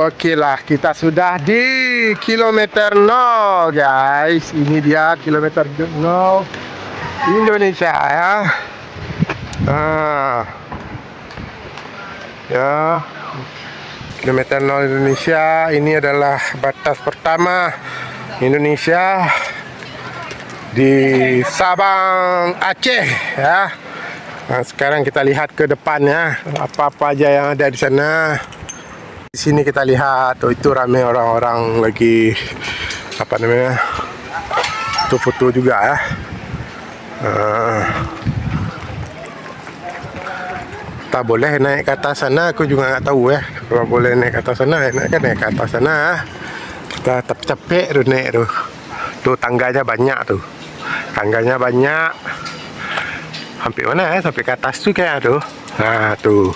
okeylah, kita sudah di kilometer 0 guys. Ini dia kilometer 0 Indonesia ya. Ya, kilometer 0 Indonesia. Ini adalah batas pertama Indonesia di Sabang, Aceh ya. Nah, sekarang kita lihat ke depannya apa-apa aja yang ada di sana. Di sini kita lihat, oh, itu ramai orang-orang lagi apa namanya, foto-foto juga ya. Tak boleh naik ke atas sana, aku juga nggak tahu ya. Kalau boleh naik ke atas sana, enak kan naik ke atas sana. Kita capek tuh naik tuh. Tuh tangganya banyak tuh. Tangganya banyak. Sampai mana ya? Sampai ke atas tuh kayak tuh. Nah tuh.